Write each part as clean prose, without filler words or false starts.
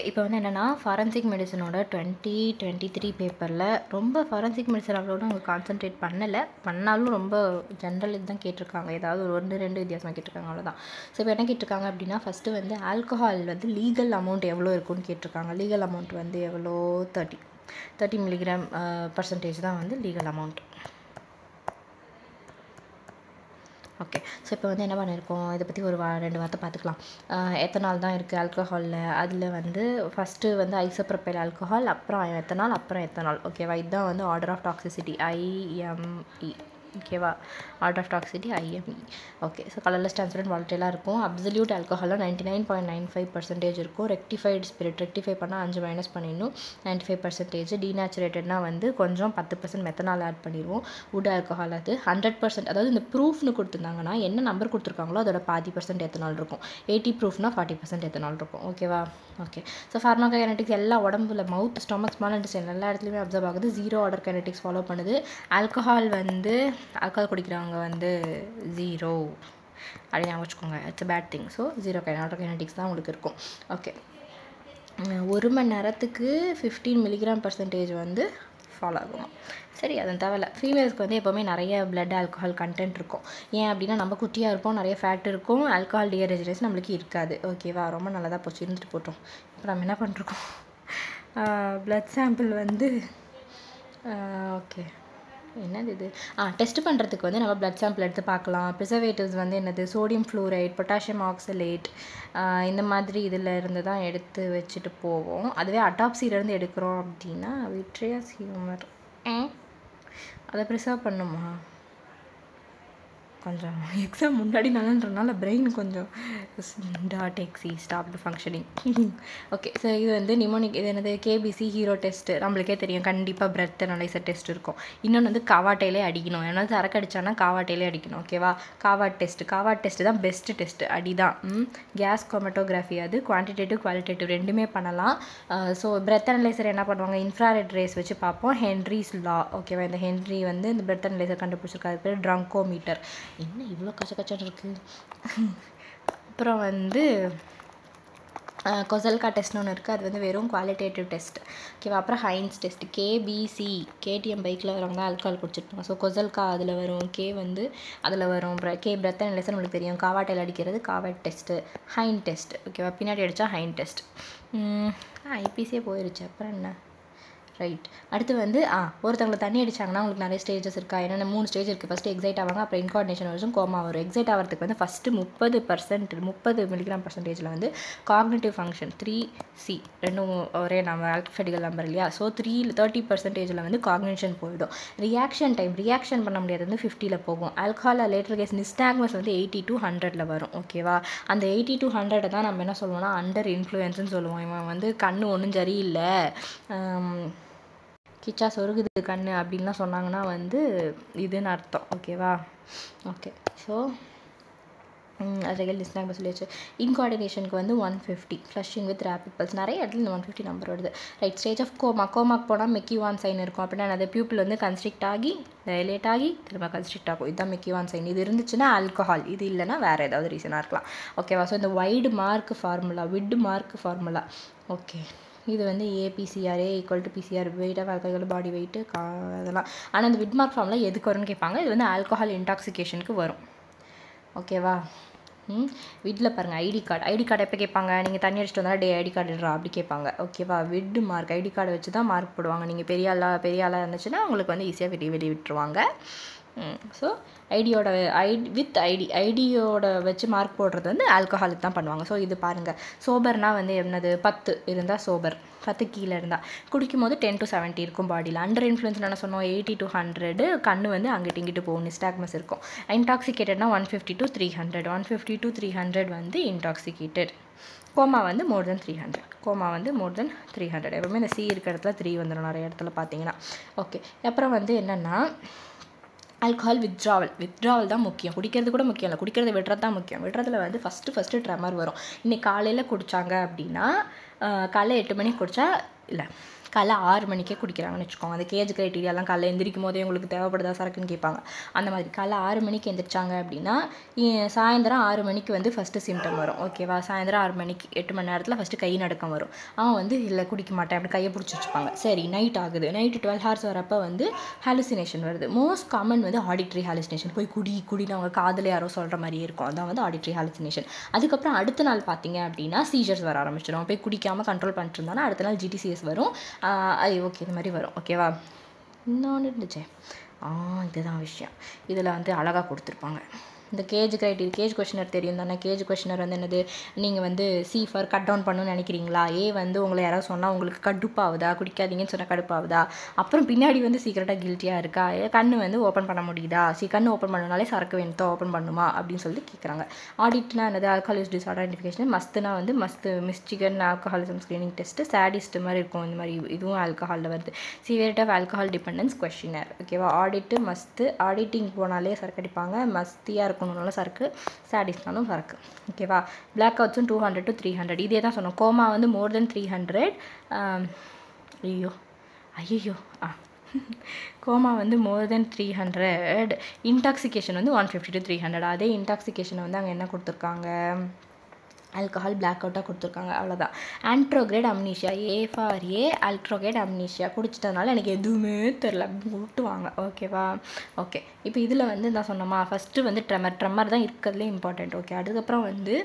இப்போ வந்து என்னென்னா ஃபாரன்சிக் மெடிசனோட 2023 பேப்பரில் ரொம்ப ஃபாரன்சிக் மெடிசன் அவ்வளோட அவங்க கான்சன்ட்ரேட் பண்ணாலும் ரொம்ப ஜென்ரல் இதுதான் கேட்டிருக்காங்க. ஏதாவது ஒரு 1-2 வித்தியாசமாக கேட்டிருக்காங்க, அவ்வளோதான். ஸோ இப்போ என்ன கேட்டிருக்காங்க அப்படின்னா, ஃபஸ்ட்டு வந்து ஆல்கஹால் வந்து லீகல் அமௌண்ட் எவ்வளோ இருக்குன்னு கேட்டிருக்காங்க. லீகல் அமௌண்ட் வந்து எவ்வளோ 30 மில்லிகிராம் பர்சன்டேஜ் தான் வந்து லீகல் அமௌண்ட். ஓகே, ஸோ இப்போ வந்து என்ன பண்ணியிருக்கோம், இதை பற்றி ஒரு 2 வார்த்தை பார்த்துக்கலாம். எத்தனால் தான் இருக்குது ஆல்கஹாலில். அதில் வந்து ஃபஸ்ட்டு வந்து ஐசோப்ரோபைல் ஆல்கஹால், அப்புறம் எத்தனால், அப்புறம் எத்தனால். ஓகேவா, இதுதான் வந்து ஆர்டர் ஆஃப் டாக்ஸிசிட்டி IME. ஓகேவா, order of toxicity IME. Okay, so colourless transparent வாலட்டைலாக இருக்கும். அப்சல்யூட் ஆல்கஹாலில் 99.95% இருக்கும். ரெக்டிஃபைடு ஸ்பிரிட், ரெக்டிஃபை பண்ணால் 5 மைனஸ் பண்ணிடணும், 95%. டீநேச்சுரேட்டட்னா வந்து கொஞ்சம் 10% மெத்தனால் ஆட் பண்ணிடுவோம். வுட் ஆல்கஹால் அது 100%. அதாவது இந்த ப்ரூஃப்னு கொடுத்துருந்தாங்கன்னா என்ன நம்பர் கொடுத்துருக்காங்களோ அதோட 20% எத்தனால் இருக்கும். 80 ப்ரூஃப்னா 40% எத்தனால் இருக்கும். ஓகேவா, ஓகே. ஸோ ஃபார்மாகோகைனெட்டிக்ஸ் எல்லா உடம்புல மவுத், ஸ்டொமக், ஸ்மால் இன்டெஸ்டைன் எல்லா இடத்துலையுமே அப்சர்வ் ஆகுது. 0 ஆர்டர் கைனெட்டிக்ஸ் ஃபாலோ பண்ணுது. ஆல்கஹால் குடிக்கிறவங்க வந்து 0 அப்படின்னு ஞாபகம் வச்சுக்கோங்க. It's a bad thing. So 0 order kinetics தான் உங்களுக்கு இருக்கும். ஓகே, 1 மணி நேரத்துக்கு 15 மில்லிகிராம் பர்சன்டேஜ் வந்து ஃபாலோ ஆகும். சரி, அது தேவையில்ல. ஃபீமேல்ஸ்க்கு வந்து எப்போவுமே நிறைய பிளட் ஆல்கஹால் கண்டென்ட் இருக்கும். ஏன் அப்படின்னா நம்ம குட்டியாக இருப்போம், நிறைய ஃபேட் இருக்கும், ஆல்கஹால் டீஹைட்ரேஷன் நம்மளுக்கு இருக்காது. ஓகேவா, ரொம்ப நல்லதாக போச்சு, இருந்துட்டு போட்டோம். இப்போ நம்ம என்ன பண்ணிருக்கோம், பிளட் சாம்பிள் வந்து ஓகே என்னது இது டெஸ்ட் பண்ணுறதுக்கு வந்து நம்ம பிளட் சாம்பிள் எடுத்து பார்க்கலாம். ப்ரிசர்வேட்டிவ்ஸ் வந்து என்னது, சோடியம் ஃப்ளூரைட், பொட்டாசியம் ஆக்சலேட், இந்த மாதிரி இதில் இருந்து தான் எடுத்து வச்சுட்டு போவோம். அதுவே அட்டாப்சிலேருந்து எடுக்கிறோம் அப்படின்னா விட்ரியாஸ் ஹியூமர் அதை ப்ரிசர்வ் பண்ணுமா, கொஞ்சம் எக்ஸாம் முன்னாடி நல்லன்றனால பிரெயின் கொஞ்சம் ஸ்டாப்டு ஃபங்க்ஷனிங். ஓகே, ஸோ இது வந்து நிமோனிக், இது என்னது KBC ஹீரோ டெஸ்ட்டு. நம்மளுக்கே தெரியும், கண்டிப்பாக பிரெத் அனலைசர் டெஸ்ட் இருக்கும். இன்னொன்று வந்து காவாட்டையிலே அடிக்கணும். ஏன்னா சரக்கு அடித்தானா காவாட்டையிலே அடிக்கணும். ஓகேவா, காவாட் டெஸ்ட்டு தான் பெஸ்ட்டு டெஸ்ட்டு, அடிதான். கேஸ் குரோமட்டோகிராஃபி, அது குவான்டிடேட்டிவ் குவாலிட்டேட்டிவ் ரெண்டுமே பண்ணலாம். ஸோ பிரெத் அனலைசர் என்ன பண்ணுவாங்க, இன்ஃப்ராரெட் ரேஸ் வச்சு பார்ப்போம். ஹென்ரிஸ் லா. ஓகேவா, இந்த ஹென்ரி வந்து இந்த பிரெத் அனலைசர் கண்டுபிடிச்சிருக்காரு, பேர் ட்ரங்கோமீட்டர். என்ன இவ்வளோ கச்சன்னு இருக்குது. அப்புறம் வந்து கொசல்கா டெஸ்ட்னு ஒன்று இருக்குது. அது வந்து வெறும் குவாலிட்டேட்டிவ் டெஸ்ட். ஓகேவா, அப்புறம் ஹைன்ஸ் டெஸ்ட், KBC, KTM பைக்கில் வரவங்க தான் ஆல்கஹால் குடிச்சிருப்பாங்க. ஸோ கொசல்கா அதில் வரும், K வந்து அதில் வரும். பிரெத் அனலைசர் நம்மளுக்கு தெரியும், காவாட்டையில் அடிக்கிறது காவாட் டெஸ்ட்டு. ஹைன் டெஸ்ட், ஓகேவா, பின்னாடி அடித்தா ஹைன் டெஸ்ட். ஐபிசியே போயிடுச்சு, அப்புறம் என்ன, ரைட். அடுத்து வந்து ஒருத்தவங்களை தண்ணி அடித்தாங்கன்னா உங்களுக்கு நிறைய ஸ்டேஜஸ் இருக்கா, என்னென்ன 3 ஸ்டேஜ் இருக்குது. ஃபஸ்ட்டு எக்ஸைட் ஆவாங்க, அப்புறம் இன்கார்டினேஷன் வரும், கோமா வரும். எக்ஸைட் ஆகிறதுக்கு வந்து ஃபஸ்ட்டு 30 மில்லிகிராம் பர்சன்டேஜில் வந்து காக்னிட்டிவ் ஃபங்க்ஷன் 3C, ரெண்டும் ஒரே நம்ம ஆல்ஃபபெட்டிக்கல் நம்பர் இல்லையா. ஸோ 30% வந்து காக்னிஷன் போயிடும். ரியாக்ஷன் பண்ண முடியாது வந்து 50 போகும். ஆல்கஹால் லேட்டர் கேஸ் நிஸ்டாக்மஸ் வந்து 80 to 100 வரும். ஓகேவா, அந்த 80 to 100 தான் நம்ம என்ன சொல்லுவோம்னா அண்டர் இன்ஃப்ளூயன்ஸ்னு சொல்லுவோம். இவன் வந்து கண்ணு ஒன்றும் சரியில்லை, கிச்சா சொருகுது கண்ணு அப்படின்லாம் சொன்னாங்கன்னா வந்து இதுன்னு அர்த்தம். ஓகேவா, ஓகே. ஸோ ரெகல் டிஸ்னாக் சொல்லியாச்சு. இன்கோஆர்டினேஷனுக்கு வந்து 150, ஃப்ளஷிங் வித் ரேபிட் பல்ஸ். நிறைய இடத்துல இந்த 150 நம்பர் வருது. ரைட். ஸ்டேஜ் ஆஃப் கோமாக்கு போனால் மெக்கிவான் சைன் இருக்கும். அப்படின்னா அந்த பியூப்பிள் வந்து கன்ஸ்ட்ரிக்ட் ஆகி டைலேட் ஆகி திரும்ப கன்ஸ்ட்ரிக்ட் ஆகும். இதுதான் மெக்கிவான் சைன். இது இருந்துச்சுன்னா ஆல்கஹால், இது இல்லைனா வேறு ஏதாவது ரீசனாக இருக்கலாம். ஓகேவா, ஸோ இந்த விட் மார்க் ஃபார்முலா. ஓகே, இது வந்து APCR =PCR, weight of alcohol, body weight, அதெல்லாம். ஆனால் இந்த விட் மார்க் ஃபார்முலா எதுக்கு வரும்னு கேட்பாங்க. இது வந்து ஆல்கஹால் இன்டாக்சிகேஷனுக்கு வரும். ஓகேவா, விட்டில் பாருங்கள், ஐடி கார்டு எப்போ கேட்பாங்க, நீங்கள் தண்ணி அடிச்சுட்டு வந்தாலும் ஐடி கார்டு இடுறா அப்படி கேட்பாங்க. ஓகேவா, விட் மார்க் ஐடி கார்டு வச்சு தான் மார்க் போடுவாங்க. நீங்கள் பெரிய ஆளாக இருந்துச்சுன்னா உங்களுக்கு வந்து ஈஸியாக வெளியே விட்டுருவாங்க. ஸோ ஐடியோட வச்சு மார்க் போடுறது வந்து ஆல்கஹாலுக்கு தான் பண்ணுவாங்க. ஸோ இது பாருங்கள், சோபர்னால் வந்து என்னது, 10 இருந்தால் சோபர், 10 கீழே இருந்தால். குடிக்கும் போது 10 to 70 இருக்கும் பாடியில். அண்டர் இன்ஃப்ளூயன்ஸ் என்ன சொன்னோம், 80 to 100, கண்ணு வந்து அங்கிட்டு இங்கிட்டு போகும், நிஸ்டாக்மஸ் இருக்கும். இன்டாக்சிகேட்டட்னா 150 to 300 வந்து இன்டாக்சிகேட்டட். கோமா வந்து மோர் தென் 300. எப்பவுமே இந்த C இருக்கிற இடத்துல 3 வந்துடும் நிறைய இடத்துல பார்த்தீங்கன்னா. ஓகே, அப்புறம் வந்து என்னென்னா ஆல்கஹால் வித்ட்ராவல் தான் முக்கியம். குடிக்கிறது கூட முக்கியம் இல்லை, குடிக்கிறத விடுறது தான் முக்கியம். விடுறதுல வந்து ஃபஸ்ட்டு ட்ரெமர் வரும். இன்றைக்கி காலையில் குடித்தாங்க அப்படின்னா, காலையில் 8 மணிக்கு குடித்தா இல்லை, காலைல 6 மணிக்கே குடிக்கிறாங்கன்னு வச்சுக்கோங்க. அந்த கேஜ் க்ரைட்டீரியாலாம் காலைல எந்திரிக்கும் போதே உங்களுக்கு தேவைப்படுதா சரக்குன்னு கேட்பாங்க. அந்த மாதிரி காலைல 6 மணிக்கு எந்திரிச்சாங்க அப்படின்னா சாயந்தரம் 6 மணிக்கு வந்து ஃபஸ்ட்டு சிம்டம் வரும். ஓகேவா? சாயந்தரம் 6 மணிக்கு 8 மணி நேரத்தில் ஃபஸ்ட்டு கை நடுக்கம் வரும். அவன் வந்து இல்லை குடிக்க மாட்டேன் அப்படி கையை பிடிச்சி வச்சுப்பாங்க. சரி நைட் ஆகுது. நைட்டு 12 ஹவர்ஸ் வரப்போ வந்து ஹாலுசினேஷன் வருது. மோஸ்ட் காமன் வந்து ஆடிட்ரி ஹாலுசினேஷன். போய் குடின்னு அவங்க காதில் யாரோ சொல்கிற மாதிரியே இருக்கும். அதான் வந்து ஆடிட்ரி ஹாலுசினேஷன். அதுக்கப்புறம் அடுத்த நாள் பார்த்தீங்க அப்படின்னா சீஜர்ஸ் வர ஆரம்பிச்சிடும். போய் குடிக்காமல் கண்ட்ரோல் பண்ணிட்டு இருந்தாலும் அடுத்த நாள் GTCS வரும். ஓகே இந்த மாதிரி வரும். ஓகேவா? இன்னொன்று இருந்துச்சே, இதுதான் விஷயம். இதில் வந்து அழகாக கொடுத்துருப்பாங்க. இந்த கேஜ் கொஷினர் தெரியும் தானே? கேஜ் கொஷினர் வந்து என்னது, நீங்கள் வந்து C ஃபார் கட் டவுன் பண்ணணும்னு நினைக்கிறீங்களா? வந்து உங்களை யாராவது சொன்னால் உங்களுக்கு கடுப்பாகுதா? குடிக்காதீங்கன்னு சொன்னால் கடுப்பாகுதா? அப்புறம் பின்னாடி வந்து சீக்கிரட்டாக கில்ட்டியாக இருக்கா? கண்ணு வந்து ஓப்பன் பண்ண முடியுதா? கண்ணு ஓப்பன் பண்ணனாலே சரக்கு வேணுத்தோ ஓப்பன் பண்ணுமா அப்படின்னு சொல்லிட்டு கேட்குறாங்க. ஆடிட்னா என்னது, ஆல்கஹால் யூஸ் டிஸார்டர் ஐடென்டிஃபிகேஷன். மஸ்துனா வந்து Michigan alcoholism screening test. Sadist மாதிரி இருக்கும். இந்த மாதிரி இதுவும் ஆல்கஹாலில் வருது. Severity of alcohol dependence questionnaire. ஓகேவா? ஆடிட்டு மஸ்து, ஆடிட்டிங் போனாலே சரக்கு அடிப்பாங்க. மஸ்தியாக இருக்கணும்னால சரக்கு, சாடிஸ்னாலும் சரக்கு. ஓகேவா? பிளாக் அவுட்ஸும் 200 to 300. இதே தான் சொன்னோம். கோமா வந்து மோர் தென் 300. ஐயோ கோமா வந்து மோர் தென் 300. இன்டாக்சிகேஷன் வந்து 150 to 300. அதே இன்டாக்சிகேஷனை வந்து அங்கே என்ன கொடுத்துருக்காங்க, ஆல்கஹால் பிளாக் அவுட்டாக கொடுத்துருக்காங்க. அவ்வளோதான். Anterograde amnesia. ஆல்ட்ரோகிரேட் அம்னீஷியா. குடிச்சிட்டதுனால எனக்கு எதுவுமே தெரில விட்டுவாங்க. ஓகேவா? ஓகே. இப்போ இதில் வந்து நான் சொன்னோமா, ஃபஸ்ட்டு வந்து ட்ரெமர் தான் இருக்கிறதுலே இம்பார்ட்டண்ட். ஓகே. அதுக்கப்புறம் வந்து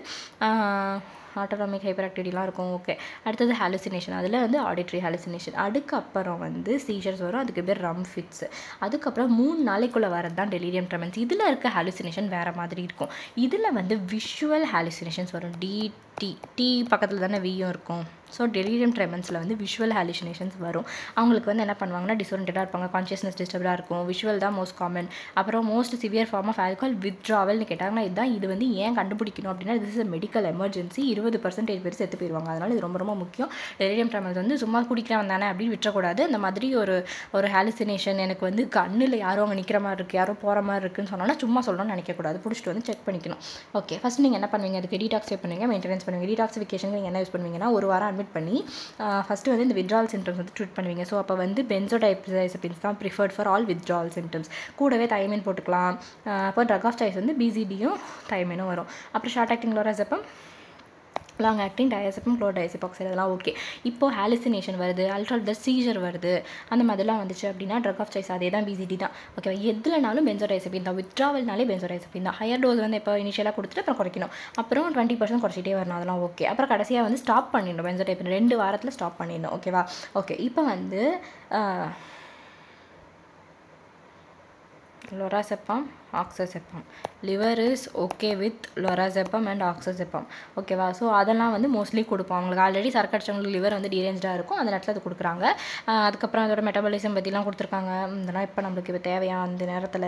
ஆட்டோனாமிக் ஹைப்பர் ஆக்டிவிட்டிலாம் இருக்கும். ஓகே. அடுத்தது ஹாலுசினேஷன். அதில் வந்து ஆடிட்ரி ஹாலுசினேஷன். அதுக்கப்புறம் வந்து சீஜர்ஸ் வரும். அதுக்கு பேர் ரம் ஃபிட்ஸ். அதுக்கப்புறம் 3 நாளைக்குள்ளே வரது தான் டெலிரியம் ட்ரெமன்ஸ். இதில் இருக்க ஹாலுசினேஷன் வேறு மாதிரி இருக்கும். இதில் வந்து விஷுவல் ஹாலுசினேஷன்ஸ் வரும். டி பக்கத்தில் தானே வியும் இருக்கும். ஸோ டெலிரியம் ட்ரெமன்ஸில் வந்து விஷுவல் ஹாலுசினேஷன்ஸ் வரும். அவங்களுக்கு வந்து என்ன பண்ணுவாங்கன்னா டிஸ்ஓரியன்டாக இருப்பாங்க, கான்ஷியஸ்னஸ் டிஸ்டர்ப்டாக இருக்கும். விஷுவல் தான் மோஸ்ட் காமன். அப்புறம் most severe form of alcohol வித்ட்ராவல்னு கேட்டாங்கன்னா இதுதான். இது வந்து ஏன் கண்டுபிடிக்கணும் அப்படின்னா திஸ் இஸ் மெடிக்கல் எமர்ஜென்சி. 20% பேர் செத்து போயிடுவாங்க. அதனால் இது ரொம்ப ரொம்ப முக்கியம். டெலிரியம் ட்ரெமன்ஸ் வந்து சும்மா குடிக்கிறவன் தானே அப்படின்னு விட்டுறக்கூடாது. இந்த மாதிரி ஒரு ஹாலுசினேஷன் எனக்கு வந்து கண்ணில் யாரோ அங்கே நிற்கிற மாதிரி இருக்குது, யாரோ போகிற மாதிரி இருக்குன்னு சொன்னோன்னா சும்மா சொல்லணும்னு நினைக்கக்கூடாது. பிடிச்சிட்டு வந்து செக் பண்ணிக்கணும். ஓகே. ஃபஸ்ட் நீங்கள் என்ன பண்ணுவீங்க, அதுக்கு டீடாக்ஸிஃபை பண்ணுவீங்க, மெயின்டெனன்ஸ் பண்ணுவீங்க. டீடாக்சிஃபிகேஷனுக்கு நீங்கள் என்ன யூஸ் பண்ணுவீங்கன்னா, ஒரு வாரம் அட்மிட் பண்ணி ஃபஸ்ட்டு வந்து இந்த வித்ட்ரால் சிம்டம்ஸ் வந்து ட்ரீட் பண்ணுவீங்க. ஸோ அப்போ வந்து பென்சோடைசெபின்ஸ் தான் preferred for all withdrawal symptoms. கூடவே தைமின் போட்டுக்கலாம். அப்போ ட்ரக் ஆஃப் சாய்ஸ் வந்து BZDயும் தைமினும் வரும். அப்புறம் ஷார்ட் ஆக்டிங் லோராசெப்பம், லாங் ஆக்டிங் டயசெப்பம், குளோர்டைசெபாக்சைடு இதெல்லாம் ஓகே. இப்போது ஹாலுசினேஷன் வருது, அல்ட்ரால் சீஜர் வருது, அந்த மாதிரிலாம் வந்துச்சு அப்படின்னா ட்ரக் ஆஃப் சாய்ஸ் அதே தான் BZD தான். ஓகேவா? எதுலனாலும் பென்சோடைசெபின் தான். வித்ட்ராவல்னாலே பென்சோடைசெபின் தான். ஹையர் டோஸ் வந்து இப்போ இனிஷியலாக கொடுத்துட்டு அப்புறம் குறைக்கணும். அப்புறம் 20% குறைச்சிட்டே வரணும். அதெல்லாம் ஓகே. அப்புறம் கடைசியாக வந்து ஸ்டாப் பண்ணிடணும். பென்சோடைசெபின் 2 வாரத்தில் ஸ்டாப் பண்ணிடணும். ஓகேவா? ஓகே. இப்போ வந்து lorazepam, oxazepam. Liver is okay with lorazepam and oxazepam. ஓகேவா? ஸோ அதெல்லாம் வந்து மோஸ்ட்லி கொடுப்போம். அவங்களுக்கு ஆல்ரெடி சரக்கு அடிச்சவங்களுக்கு லிவர் வந்து டீரேஞ்சாக இருக்கும். அந்த நேரத்தில் அது கொடுக்குறாங்க. அதுக்கப்புறம் அதோட மெட்டபாலிசம் பற்றிலாம் கொடுத்துருக்காங்க. இதெல்லாம் இப்போ நம்மளுக்கு இப்போ தேவையா அந்த நேரத்தில்?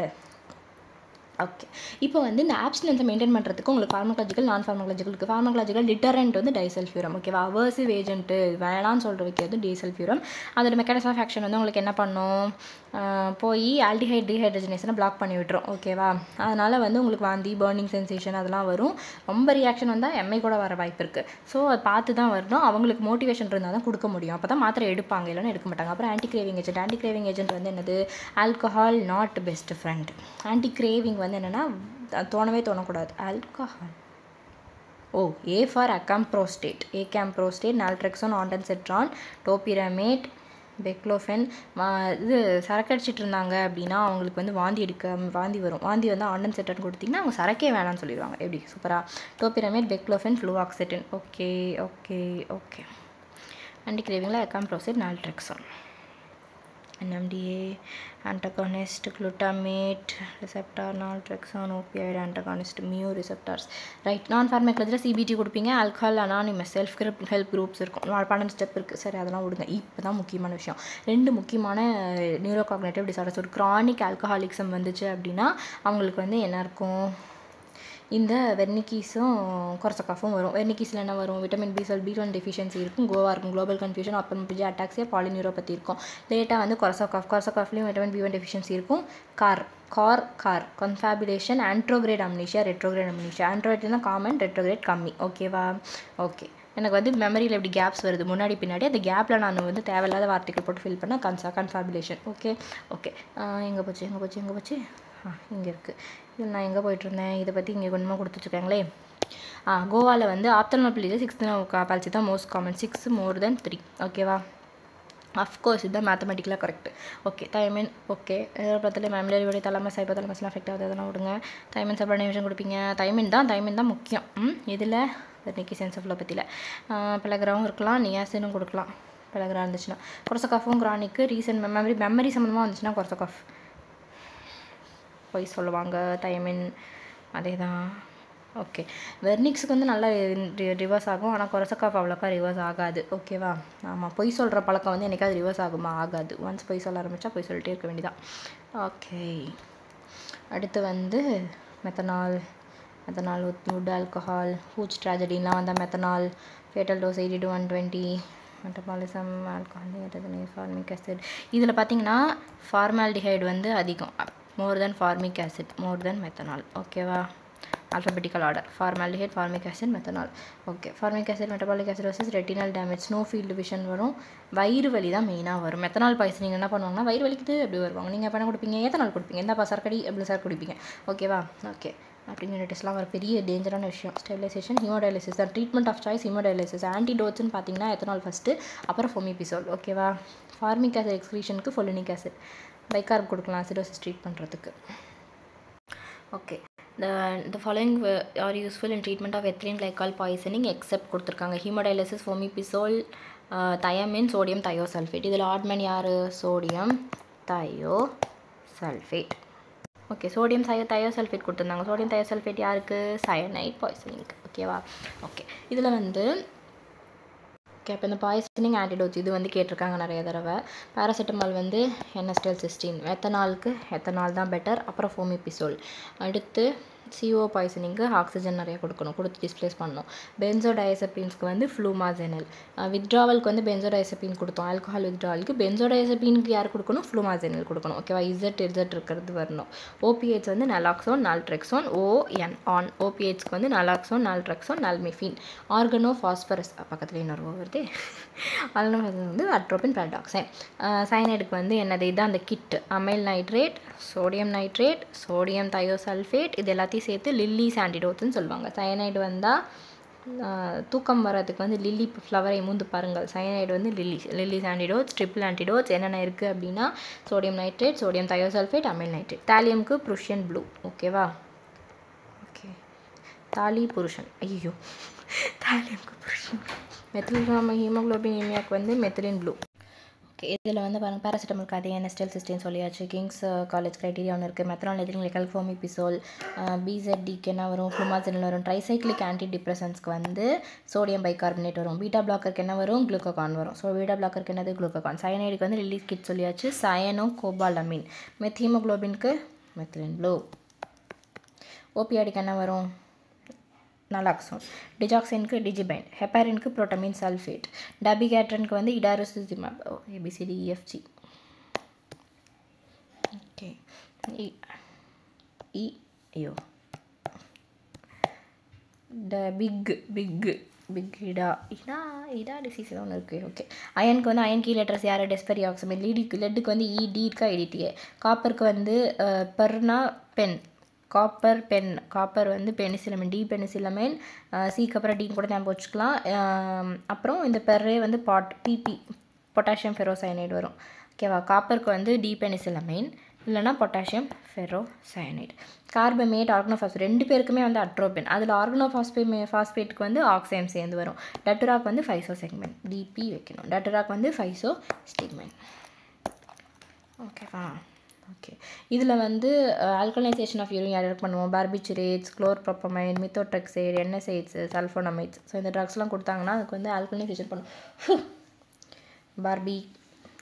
ஓகே. இப்போ வந்து இந்த ஆப்ஸ்டினன்ஸை மெயின்டைன் பண்ணுறதுக்கு உங்களுக்கு ஃபார்மகாலஜிக்கல், நான் ஃபார்மகாலஜிக்கல் இருக்குது. ஃபார்மகாலஜிக்கல் டிட்டரண்ட் வந்து டைசல்ஃபியூரம். ஓகேவா? அவர்சிவ் ஏஜென்ட்டு வேணான்னு சொல்கிற வைக்கிறது டிசல்ஃபியூரம். அதோட மெக்கானிசம் ஆஃப் ஆக்ஷன் வந்து உங்களுக்கு என்ன பண்ணும், போய் ஆல்டிஹைட் டீஹைட்ரஜனேஷனை பிளாக் பண்ணி விட்டுரும். ஓகேவா? அதனால் வந்து உங்களுக்கு வாந்தி, பர்னிங் சென்சேஷன் அதெல்லாம் வரும். ரொம்ப ரியாக்ஷன் வந்தால் MI கூட வர வாய்ப்பு இருக்குது. ஸோ அதை பார்த்து தான் வரணும். அவங்களுக்கு மோட்டிவேஷன் இருந்தால் தான் கொடுக்க முடியும். அப்போ தான் மாத்திரை எடுப்பாங்க, இல்லைன்னா எடுக்க மாட்டாங்க. அப்புறம் ஆன்டி கிரேவிங் ஏஜென்ட் வந்து என்னது, alcohol not best friend. Anti craving வந்து என்னென்னா தோணவே தோணக்கூடாது. Alcohol A for acamprosate, naltrexone, ondansetron, topiramate, baclofen. இது சரக்கு அடிச்சிட்டு இருந்தாங்க அப்படின்னா அவங்களுக்கு வந்து வாந்தி வரும். வாந்தி வந்து ஆண்டன்செட்ரான் கொடுத்திங்கன்னா அவங்க சரக்கே வேணான்னு சொல்லிடுவாங்க. எப்படி சூப்பராக. Topiramate, baclofen, fluoxetine. Okay. Anti கிரேவிங்கில் acamprosate, naltrexone. NMDA antagonist, glutamate receptor, naltrexone, opioid antagonist, mu receptors. Right. நான் ஃபார்மகாலஜியில் CBT கொடுப்பீங்க. Alcohol anonymous self help groups இருக்கும். 12 ஸ்டெப் இருக்குது. சரி, அதெல்லாம் விடுங்க. இப்போ தான் முக்கியமான விஷயம். 2 முக்கியமான நியூரோகாக்னேட்டிவ் டிசார்டர்ஸ். ஒரு கிரானிக் ஆல்கஹாலிக்ஸம் வந்துச்சு அப்படின்னா அவங்களுக்கு வந்து என்ன இருக்கும், இந்த வெர்னிக்கீஸும் கொரசகாஃபும் வரும். வெர்னிக்கீஸில் என்ன வரும், விட்டமின் B12 டெஃபிஷியன்சி இருக்கும், கோவா இருக்கும், global confusion, ophthalmoplegia, ataxia, polyneuropathy இருக்கும். லேட்டாக வந்து கொரசகாஃப்லேயும் விட்டமின் B1 டெஃபிஷியன்சி இருக்கும். Confabulation, anterograde amnesia, retrograde amnesia. ஆண்ட்ரோகிரேட்னா காமன், ரெட்ரோகிரேட் கம்மி. ஓகேவா? ஓகே. எனக்கு வந்து மெமரியில் எப்படி கேப்ஸ் வருது முன்னாடி பின்னாடி, அந்த கேப்பில் நான் வந்து தேவையில்லாத வார்த்தைகள் போட்டு ஃபில் பண்ணால் கன்ஃபாபுலேஷன். Okay okay. எங்கே போச்சு இங்கே இருக்குது. இதில் நான் எங்கே போயிட்டுருந்தேன், இதை பற்றி இங்கே கொஞ்சமாக கொடுத்துட்ருக்காங்களே. கோவாவில் வந்து ஆப்தனல் பிளேஜ் 6th பாலிசி தான் மோஸ்ட் காமன், 6 more than 3. ஓகேவா? அஃப்கோர்ஸ் இதுதான் மேத்தமெட்டிக்கலாக கரெக்ட். ஓகே. Thymine okay. பத்தில் மெமரியோடைய தலமஸ் ஹைப்போதலமஸ்லாம் அஃபெக்ட் ஆகுது, அதெல்லாம் விடுங்க. தைமின் சப்ளிமேஷன் கொடுப்பீங்க. தைமின் தான் முக்கியம். இதில் இன்னைக்கு சென்ஸ் ஆஃப் பற்றியில் பெலகிராவும் இருக்கலாம், நியாசினும் கொடுக்கலாம். பெலகிரா இருந்துச்சுன்னா கொரசகாஃபும் கிரானிக்கு ரீசன் மெமரி சம்மந்தமாக வந்துச்சுன்னா கொரசகாஃப் போய் சொல்லுவாங்க. தைமின் அதே தான். ஓகே. வெர்னிக்ஸுக்கு வந்து நல்லா ரிவர்ஸ் ஆகும், ஆனால் கொரசகாஃப் அவ்வளோக்கா ரிவர்ஸ் ஆகாது. ஓகேவா? ஆமாம், பொய் சொல்கிற பழக்கம் வந்து என்னைக்காவது ரிவர்ஸ் ஆகுமா? ஆகாது. ஒன்ஸ் பொய் சொல்ல ஆரம்பித்தா பொய் சொல்லிட்டே இருக்க வேண்டியதான். ஓகே. அடுத்து வந்து மெத்தனால் வுட் ஆல்கஹால், ஹூச் ட்ராஜடின்லாம் வந்தால் methanol, fatal dose 80 to 120, metabolism alcohol formic acid. இதில் பார்த்தீங்கன்னா ஃபார்மால்டிஹைடு வந்து அதிகம், more than formic acid, more than methanol. ஓகேவா? alphabetical order: formaldehyde, formic acid, methanol. Okay. Formic acid metabolic acidosis, retinal damage, snow field vision வரும், வயிறு வலி தான் மெயினாக வரும். மெத்தனால் பாய்சனிங் என்ன பண்ணுவாங்கன்னா வயிறு வலிக்குது அப்படி வருவாங்க. நீங்கள் எப்போ கொடுப்பீங்க? எத்தனால் கொடுப்பீங்க? இந்தாப்பா சர்க்கடி அப்படி சார் குடிப்பீங்க. ஓகேவா? ஓகே. அப்படிங்கிற டெஸ்ட்லாம் ஒரு பெரிய டேஞ்சரான விஷயம். ஸ்டெபிலைசேஷன், ஹீமோடயாலிசிஸ் தான் ட்ரீட்மெண்ட் ஆஃப் சாய்ஸ். ஹீமோடயாலிசிஸ் ஆன்டிடோட்ஸ்னு பார்த்தீங்கன்னா எத்தனால் ஃபஸ்ட்டு, அப்புறம் ஃபோமிபிசோல். ஓகேவா? ஃபார்மிக் ஆசிட் எக்ஸ்க்ரீஷனுக்கு ஃபோலினிக் ஆசிட், பைகார்ப் கொடுக்கலாம் அசிடோசிஸ் ட்ரீட் பண்ணுறதுக்கு. Okay. The following are useful in treatment of ethylene glycol poisoning except கொடுத்துருக்காங்க. Haemodialysis, fomepizole, thiamine, sodium thiosulphate. இதில் odd man யார்? Sodium thiosulphate. Okay. Sodium thiosulphate கொடுத்துருந்தாங்க. Sodium thiosulphate யாருக்கு? Cyanide பாய்சனிங்க்கு. ஓகேவா? Okay. இதில் வந்து ஓகே. இப்போ இந்த பாய்சனிங் ஆன்டிடோட்ஸ் இது வந்து கேட்டிருக்காங்க நிறைய தடவை. பேராசிட்டமால் வந்து NSTL-16, எத்தனாலுக்கு எத்தனால் தான் பெட்டர், அப்புறம் ஃபோமிபிசோல். அடுத்து CO பாய்சனிங்க்கு ஆக்சிஜன் நிறைய கொடுத்து டிஸ்ப்ளேஸ் பண்ணணும். பென்சோடைசபீன்ஸ்க்கு வந்து ஃப்ளூமாசெனல். வித்ட்ராவலுக்கு வந்து பென்சோடைசபீன் கொடுத்தோம். ஆல்கஹால் வித்ட்ராவலுக்கு பென்சோடைசபீனுக்கு யார் கொடுக்கணும்? ஃப்ளூமாசெனல் கொடுக்கணும். ஓகேவா? இசட் இருக்கிறது வரணும். ஓபிஎட்ஸ் வந்து நலாக்சோன், நால்ட்ரெக்சோன், ON ஆன். ஓபிஎட்ஸ்க்கு வந்து நலாக்சோன், நால்ட்ரெக்சோன், நல்மிஃபின். ஆர்கனோ ஃபாஸ்பரஸ் பக்கத்தில் இன்னொரு வருது. அதனால் வந்து அட்ரோபின் பேரடாக்சைன். சயனைடுக்கு வந்து என்னது? இதுதான் அந்த kit. Amyl nitrate, sodium nitrate, sodium thiosulphate, இது எல்லாத்தையும் சேர்த்து லில்லிஸ் ஆன்டிடோட்ஸ்ன்னு சொல்லுவாங்க. சயனைடு வந்தால் தூக்கம் வர்றதுக்கு வந்து லில்லி ஃப்ளவரை மூந்து பாருங்கள். சயனைடு வந்து லில்லிஸ் ஆன்டிடோட்ஸ். ட்ரிபிள் ஆன்டிடோட்ஸ் என்னென்ன இருக்குது அப்படின்னா sodium nitrate, sodium thiosulphate, amyl nitrate. தாலியம்க்கு ப்ருஷியன் ப்ளூ. ஓகேவா? ஓகே. தாலி புருஷன், ஐயோ தாலியம்க்கு புருஷன். மெத்தில் ஹீமோக்ளோபினியாக்கு வந்து மெத்திலின் ப்ளூ. ஓகே. இதில் வந்து பாருங்கள், பேராசிட்டமாலுக்கு அதே NSTL-16 சொல்லியாச்சு. கிங்ஸ் காலேஜ் க்ரைட்டீரியா ஒன்று இருக்குது. மெத்தனால் எத்திலின் கிளைக்கால், ஃபோமிபிசோல், BZDக்கு என்ன வரும்? ஃப்ளூமாசெனல் வரும். ட்ரைசைக்ளிக் ஆன்டி டிப்ரெசன்ஸ்க்கு வந்து சோடியம் பைகார்பனேட் வரும். பீட்டா பிளாக்கருக்கு என்ன வரும்? குளுக்கோகான் வரும். ஸோ பீட்டா பிளாக்கருக்கு என்னது? குளுக்கோகான். சயனைடுக்கு வந்து லில்லி கிட் சொல்லியாச்சு. Cyanocobalamin. ஹீமோக்ளோபினுக்கு மெத்திலின் ப்ளூ. ஓபியாடிக்கு என்ன வரும்? நலாக்சோன். டிஜாக்சினுக்கு டிஜிபைன். ஹெப்பாரினுக்கு புரோட்டமின் சல்ஃபேட். டபிகேட்ரனுக்கு வந்து இடாருசிசிமாப். ABCDEFG. ஓகே. ஐயோ பிக் இடா டிசீஸ் ஒன்று இருக்குது. ஓகே. அயனுக்கு வந்து அயன் கீ லெட்டர்ஸ் யார்? டெஸ்பரி ஆக்சமைட். லெட்டுக்கு வந்து ED இருக்கா? EDTA. காப்பருக்கு வந்து பெர்னா பென். காப்பர் வந்து பெனிசிலமைன், டி பெனிசிலமைன். சிக்கு அப்புறம் டின்னு கூட ஞாபகம் வச்சுக்கலாம். அப்புறம் இந்த பெர்ரே வந்து PP, பொட்டாசியம் ஃபெரோசயனைடு வரும். ஓகேவா? காப்பருக்கு வந்து டி பெனிசிலமைன் இல்லைனா பொட்டாசியம் ஃபெரோசயனைடு. கார்பமேட், ஆர்கனோஃபாஸ்பேட் ரெண்டு பேருக்குமே வந்து அட்ரோபின். அதில் ஆர்கனோஃபாஸ்பேட்டுக்கு வந்து ஆக்சைம் சேர்ந்து வரும். டட்டுராக் வந்து ஃபைசோசெக்மெண்ட், DP வைக்கணும். டட்டுராக் வந்து ஃபைசோஸ்டிக்மெண்ட். ஓகேவா? ஓகே. இதில் வந்து ஆல்கலைசேஷன் ஆஃப் யூரின் யார் பண்ணுவோம்? பார்பிச்சுரேட்ஸ், குளோர்ப்ரோபமைன், மித்தோட்ரெக்சைட், NSAIDs, சல்ஃபோனமைட்ஸ். ஸோ இந்த ட்ரக்ஸ்லாம் கொடுத்தாங்கன்னா அதுக்கு வந்து ஆல்கலைசேஷன் பண்ணுவோம். Barbi,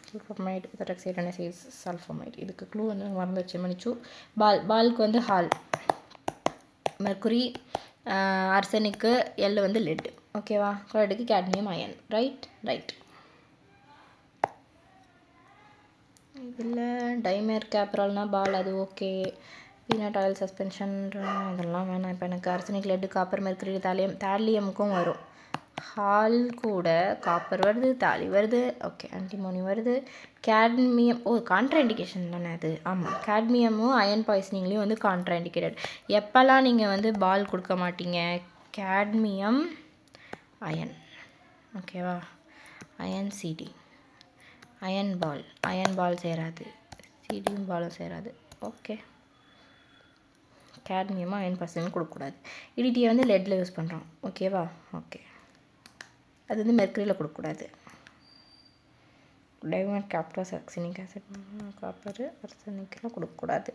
chlorpropamide, methotrexate, NSAIDs, sulphonamide. இதுக்கு க்ளூ வந்து மறந்து வச்சு மன்னிச்சு. பாலுக்கு வந்து ஹால், மெர்க்குரி, அர்சனிக்கு, எல் வந்து லெட். ஓகேவா? குளோரைடுக்கு கேட்மியம் அயன். ரைட். இதில் டைமர் கேப்ரால்னால் பால், அது ஓகே. பீனட் ஆயில் சஸ்பென்ஷன் இதெல்லாம் வேணாம் இப்போ எனக்கு. அர்சனிக், லெட்டு, காப்பர், மெர்க்குரி, தாலியமுக்கும் வரும். ஹால் கூட காப்பர் வருது, தாலி வருது, ஓகே ஆன்டிமோனி வருது, கேட்மியம் கான்ட்ரா இண்டிகேஷன் தானே அது. ஆமாம், கேட்மியமும் அயன் பாய்சனிங்லேயும் வந்து கான்ட்ரா இண்டிகேட்டட். எப்போல்லாம் நீங்கள் வந்து பால் கொடுக்க மாட்டீங்க, கேட்மியம் அயன், ஓகேவா, அயன் சிடி, அயன் பால் சேராது, சிடியும் பாலும் சேராது, ஓகே. கேட்மியமாக அயன் பாய்சனிங் கொடுக்கக்கூடாது. இடிடியை வந்து லெட்டில் யூஸ் பண்ணுறோம், ஓகேவா, ஓகே. அது வந்து மெர்க்குரியில் கொடுக்கக்கூடாது. டைமண்ட் கேப்டா சக்சினிக் ஆசிட் காப்பர் அர்சனிக்கெலாம் கொடுக்கக்கூடாது.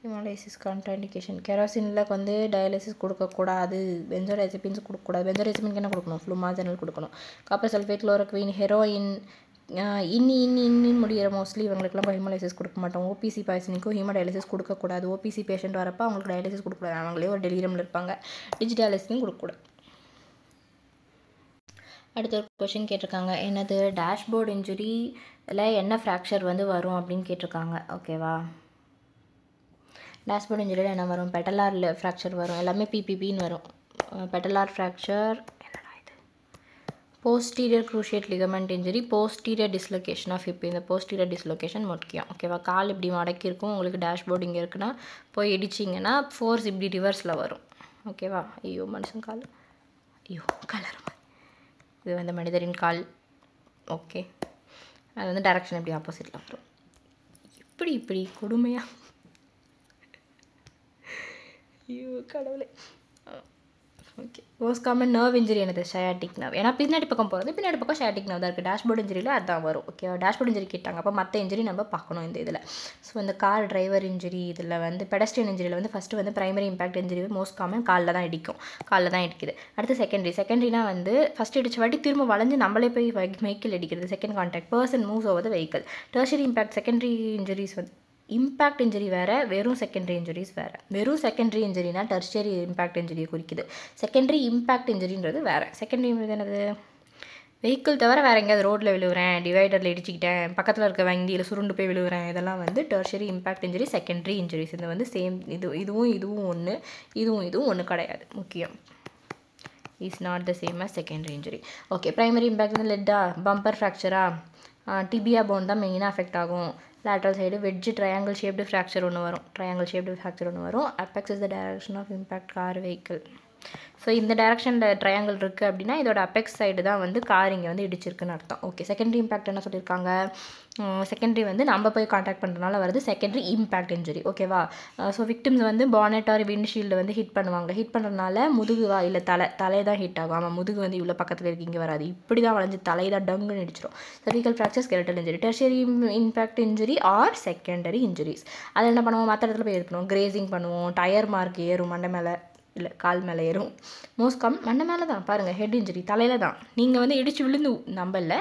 ஹிமாலயசிஸ் கான்ட்ராண்டிகேஷன். கெரோசினில் வந்து டயாலிசிஸ் கொடுக்கக்கூடாது. பென்சோடைசெபின்ஸ் கொடுக்கக்கூடாது. பென்சோடைசெபின்க்கு என்ன கொடுக்கணும், ஃப்ளூமாசனல் கொடுக்கணும். காப்பர் சல்ஃபேட், குளோரோக்வின், ஹெரோயின், இன்னி முடிகிற மோஸ்ட்லி இவங்களுக்குலாம் ஹிமாலயசிஸ் கொடுக்க மாட்டோம். ஓபிசி பாய்சனிக்கும் ஹீமோடயாலிசிஸ் கொடுக்கக்கூடாது. ஓபிசி பேஷண்ட் வரப்போ அவங்களுக்கு டயாலிசிஸ் கொடுக்கக்கூடாது, அவங்களே ஒரு டெலிரியமில் இருப்பாங்க. டிஜிட்டாலிசிஸும் கொடுக்கக்கூடாது. அடுத்த ஒரு கொஷின் கேட்டிருக்காங்க, என்னது டேஷ்போர்ட் இன்ஜுரியில் என்ன ஃப்ராக்சர் வந்து வரும் அப்படின்னு கேட்டிருக்காங்க, ஓகேவா. டேஷ்போர்ட் இன்ஜுரியில் என்ன வரும், பெட்டலார் ஃப்ராக்சர் வரும், எல்லாமே பிபிபின்னு வரும். பெட்டலார் ஃப்ராக்சர், என்னடா இது, posterior cruciate ligament injury, posterior dislocation of hip. இந்த போஸ்டீரியர் டிஸ்லொகேஷன் முக்கியம், ஓகேவா. கால் இப்படி மடக்கியிருக்கும், உங்களுக்கு டேஷ்போர்ட் இங்கே இருக்குன்னா போய் இடிச்சிங்கன்னா ஃபோர்ஸ் இப்படி ரிவர்ஸில் வரும், ஓகேவா. ஐயோ மனுஷன் கால், ஐயோ கலர், இது வந்து மனிதரின் கால், ஓகே. அது வந்து டைரக்ஷன் எப்படி ஆப்போசிட்டில் வரும், இப்படி கொடுமையாக, ஐயோ கடவுளே. Okay, most common nerve injury என்னது, ஷயாட்டிக் நர்வ். ஏன்னா பின்னாடி பக்கம் போகிறது, பின்னாடி பக்கம் ஷயாட்டிக் நர்வ் தான் இருக்குது. டேஷ்போர்ட் இன்ஜுரியில் அதுதான் வரும், ஓகே. டேஷ்போர்ட் இன்ஜுரி கேட்டாங்க, அப்போ மற்ற இன்ஜுரி நம்ம பார்க்கணும் இந்த இதில். ஸோ இந்த கார் டிரைவர் இன்ஜுரி, இதில் வந்து பெடஸ்ட்ரியன் இன்ஜுரியில் வந்து ஃபஸ்ட்டு வந்து primary impact injury most common காலில் தான் இடிக்குது. அடுத்து செகண்டரினா வந்து ஃபஸ்ட் இடிச்ச வாட்டி திரும்ப வளைஞ்சு நம்மளே போய் வெஹிக்கிள் இடிக்கிறது, second contact, person moves over the vehicle. Tertiary impact secondary injuries வந்து இம்பேக்ட் இன்ஜுரி வேறு, வெறும் செகண்டரி இன்ஜுரிஸ் வேறு. வெறும் செகண்டரி இன்ஜுரினா டெர்ஷரி இம்பாக்ட் இன்ஜுரியை குறிக்குது. செகண்டரி இம்பாக்ட் இன்ஜுரின்றது வேறு. செகண்டரி என்னது, வெஹிக்கிள் தவிர வேறு எங்கேயாவது ரோட்டில் விழுவுறேன், டிவைடரில் இடிச்சிக்கிட்டேன், பக்கத்தில் இருக்க வங்கியில் சுருண்டு போய் விழுவுறேன், இதெல்லாம் வந்து tertiary impact injury, secondary injuries. இது வந்து சேம், இதுவும் ஒன்று, இதுவும் ஒன்று கிடையாது, முக்கியம். Is not the same as secondary injury. Okay, primary impact வந்து லெட்டா, பம்பர் ஃப்ராக்சரா, டிபியா போன் தான் மெயினாக அஃபெக்ட் ஆகும். Lateral side wedge triangle shaped fracture ஒன்று வரும். Apex is the direction of impact car vehicle. So இந்த டைரக்ஷனில் ட்ரையாங்கிள் இருக்குது அப்படின்னா இதோட அபெக்ஸ் சைடு தான் வந்து கார் இங்கே வந்து இடிச்சிருக்குன்னு அர்த்தம். ஓகே, செகண்டரி இம்பாக்ட் என்ன சொல்லியிருக்காங்க, செகண்டரி வந்து நம்ம போய் காண்டாக்ட் பண்ணுறதுனால வருது செகண்டரி இம்பாக்ட் இன்ஜுரி, ஓகேவா. ஸோ விக்டிம்ஸ் வந்து பானட் ஆர் விண்ட்ஷீல்டு வந்து ஹிட் பண்ணுறதுனால முதுகுவா இல்லை தலை தான் ஹிட் ஆகும். ஆமாம், முதுகு வந்து இவ்வளோ பக்கத்தில் இருக்கு, இங்கே வராது, இப்படி தான் வளைஞ்சு தலை தான் டங்குன்னு இடிச்சிடும். Cervical fracture, skeletal injury, tertiary impact injury or secondary injuries. அதை என்ன பண்ணுவோம், மற்ற இடத்துல போய் பண்ணுவோம், கிரேசிங் பண்ணுவோம், டயர் மார்க் ஏறும், மண்டை மேலே இல்லை கால் மேலே ஏறும். மோஸ்ட் காமன் மண்டை மேலே தான், பாருங்கள், ஹெட் இன்ஜுரி தலையில் தான். நீங்கள் வந்து இடிச்சு விழுந்து நம்பல,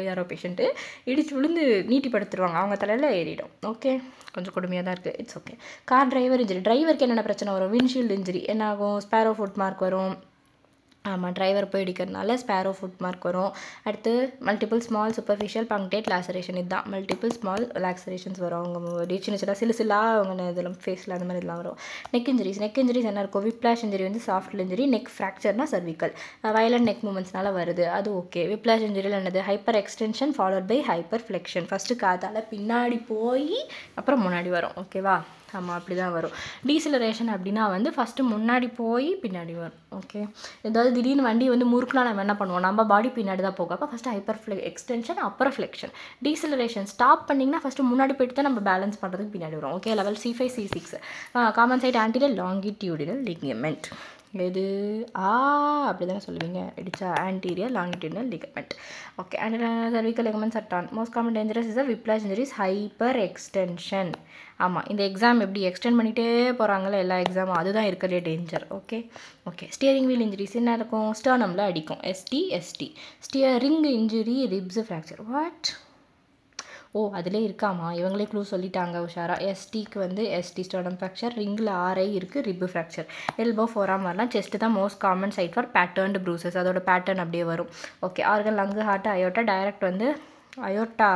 யாரோ பேஷண்ட்டு இடிச்சு விழுந்து நீட்டி படுத்துருவாங்க, அவங்க தலையில் ஏறிடும், ஓகே. கொஞ்சம் கொடுமையாக தான் இருக்குது, it's okay. Car driver injury, டிரைவருக்கு என்னென்ன பிரச்சனை வரும், விண்ட்ஷீல்டு இன்ஜுரி என்ன ஆகும், ஸ்பேரோ ஃபுட் மார்க் வரும். ஆமாம், டிரைவர் போய் இடிக்கிறதுனால ஸ்பேரோ ஃபுட் மார்க் வரும். அடுத்து மல்டிபிள் ஸ்மால் சூப்பர்ஃபிஷியல் பங்க்டேட் லாசரேஷன், இதுதான் மல்டிபிள் ஸ்மால் லாசரேஷன்ஸ் வரும். அவங்க சின்ன சிலுசிலாக அவங்க இதெல்லாம் ஃபேஸில் அந்த மாதிரி இதெல்லாம் வரும். நெக் இன்ஜுரிஸ் என்ன இருக்கும், விப்ளாஷ் இன்ஜுரி வந்து சாஃப்ட் இன்ஜுரி, நெக் ஃப்ராக்சர்னா சர்விக்கல், வயலண்ட் நெக் மூமெண்ட்ஸ்னால வருது, அது ஓகே. விப்ளாஷ் இன்ஜுரியில் என்னது, hyperextension followed by hyperflexion. First காதால் பின்னாடி போய் அப்புறம் முன்னாடி வரும், ஓகேவா. ஆமாம், அப்படி தான் வரும். டீசிலரேஷன் அப்படின்னா வந்து ஃபஸ்ட்டு முன்னாடி போய் பின்னாடி வரும், ஓகே. ஏதாவது திடீர்னு வண்டி வந்து முறுக்குனா நம்ம என்ன பண்ணுவோம், நம்ம பாடி பின்னாடி தான் போகும், அப்போ ஃபஸ்ட்டு ஹைப்பர் எக்ஸ்டென்ஷன் அப்புறம் ஃப்ளெக்ஷன். டீசிலரேஷன் ஸ்டாப் பண்ணிங்கன்னா ஃபஸ்ட்டு முன்னாடி போய்ட்டு தான் நம்ம பேலன்ஸ் பண்ணுறதுக்கு பின்னாடி வரும், ஓகே. Level C5 C6 common site anterior longitudinal ligament. எது அப்படி தானே சொல்லுவீங்க, இடிச்சா anterior longitudinal ligament, okay. And cervical ligaments அட்டான். Most common dangerous is whiplash injuries, hyperextension. ஆமாம், இந்த எக்ஸாம் எப்படி எக்ஸ்டெண்ட் பண்ணிகிட்டே போகிறாங்களே எல்லா எக்ஸாமும், அதுதான் இருக்கிறதே danger, okay. Steering wheel injuries என்ன இருக்கும், ஸ்டர்னமில் அடிக்கும், ST. Steering injury, ribs fracture, what, அதிலே இருக்காமா, இவங்களே க்ளூ சொல்லிட்டாங்க உஷாரா. STக்கு வந்து ST ஸ்டர்னம் ஃப்ராக்சர், ரிங்கில் RI இருக்குது, ரிப் ஃப்ராக்சர். எல்போ ஃபோராம் வரலாம். செஸ்ட்டு தான் most common site for patterned bruises, அதோட பேட்டர்ன் அப்படியே வரும், okay. Organ, lung, heart, aorta. Direct வந்து அயோட்டா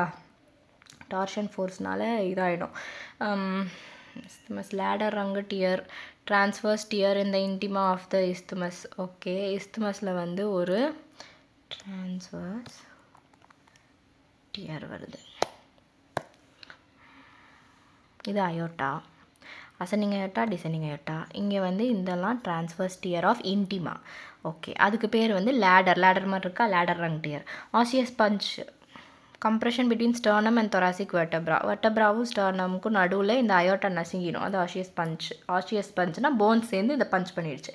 டார்ஷன் ஃபோர்ஸ்னால இதாகிடும். Ladder rung tear, transverse tear in the intima of the isthmus. Okay, isthmusல வந்து ஒரு transverse tear வருது. இது aorta, ascending aorta, descending aorta. இங்கே வந்து இதெல்லாம் transverse tear of intima. Okay, அதுக்கு பேர் வந்து லேடர் மாதிரி இருக்கா, ladder rung tear. Osseous punch, compression between sternum and thoracic vertebra. வெர்டப்ராவும் ஸ்டர்னமுக்கும் நடுவில் இந்த அயோட்டா நசுங்கிடும், அது ஆஷியஸ் பஞ்ச். ஆஷியஸ் பஞ்ச்னா போன்ஸ் சேர்ந்து இதை பஞ்ச் பண்ணிடுச்சு.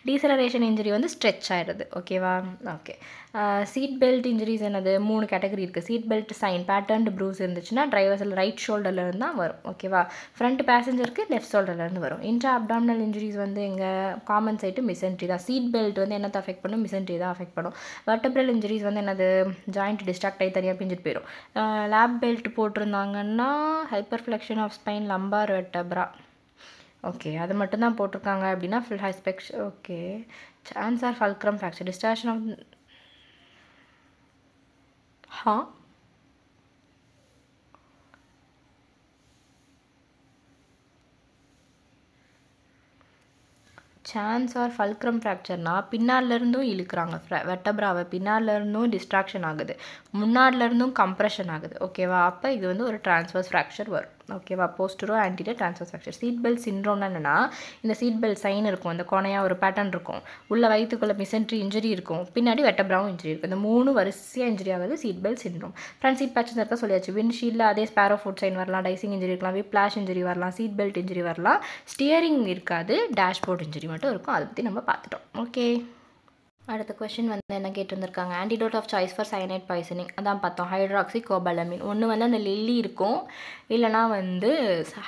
டீசலரேஷன் இன்ஜுரி வந்து ஸ்ட்ரெச் ஆகிடுது. ஓகேவா? ஓகே. சீட் பெல்ட் இன்ஜுரிஸ் என்னது? 3 கேட்டகரி இருக்குது. Seat belt sign patterned Bruce இருந்துச்சுன்னா டிரைவர்ஸில் ரைட் ஷோல்டர்லேருந்து தான் வரும். ஓகேவா? ஃப்ரண்ட் பேசஞ்சருக்கு லெஃப்ட் ஷோல்டர்லேருந்து வரும். இன்ட்ரா அப்டாமினல் இன்ஜுரிஸ் வந்து எங்கள் காமன் சைட்டு மிசென்ட்ரி தான். சீட் பெல்ட் வந்து என்னத்தை அஃபெக்ட் பண்ணும்? மிசென்ட்ரி தான் அஃபெக்ட் பண்ணும். வெர்டப்ரல் இன்ஜுரிஸ் வந்து என்னது? ஜாயிண்ட் டிஸ்ட்ராக்ட் ஆகி தனியாக பிஞ்சிட்டு போயிடும். லேப் பெல்ட் போட்டிருந்தாங்கன்னா hyperflexion of spine, lumbar vertebra. Okay, அது மட்டும்தான் போட்டிருக்காங்க அப்படின்னா ஃபுல் ஹைஸ்பெக்ஷ். Okay. Chance or fulcrum fracture, distortion of Chance or fulcrum ஃப்ராக்சர்னா பின்னாடிலேருந்தும் இழுக்கிறாங்க வெர்டப்ராவை, பின்னாடிலேருந்தும் டிஸ்ட்ராக்ஷன் ஆகுது, முன்னாடிலேருந்தும் கம்ப்ரெஷன் ஆகுது. ஓகேவா? அப்போ இது வந்து ஒரு டிரான்ஸ்வர்ஸ் ஃப்ராக்சர் வரும். ஓகேவா? Postero anterior transverse fracture. Seat belt சிண்ட்ரோம்னா என்னென்னா, இந்த சீட் பெல்ட் சைன் இருக்கும், இந்த கோணையாக ஒரு பேட்டர்ன் இருக்கும், உள்ள வயிற்றுக்குள்ளே மிசென்ட்ரி இன்ஜுரி இருக்கும், பின்னாடி வெர்டப்ராவும் இன்ஜுரி இருக்கும். இந்த 3 வரிசையாக இன்ஜுரி ஆகுது seat belt syndrome. Front seat patches இருக்கா சொல்லியாச்சு. விண்ட்ஷீல்டில் அதே ஸ்பேரோ ஃபுட் சைன் வரலாம், டைசிங் இன்ஜுரி இருக்கலாம், விப்ளாஷ் இன்ஜுரி வரலாம், சீட் பெல்ட் இன்ஜுரி வரலாம். ஸ்டியரிங் இருக்காது, டேஷ்போர்ட் இன்ஜுரி மட்டும் இருக்கும். அதை பற்றி நம்ம பார்த்துட்டோம். ஓகே, அடுத்த கொஸ்டின் வந்து என்ன கேட்டிருந்திருக்காங்க? Antidote of choice for cyanide poisoning. அதான் பார்த்தோம், ஹைட்ராக்சி கோபாலமின். ஒன்று வந்து அந்த லில்லி இருக்கும், இல்லைனா வந்து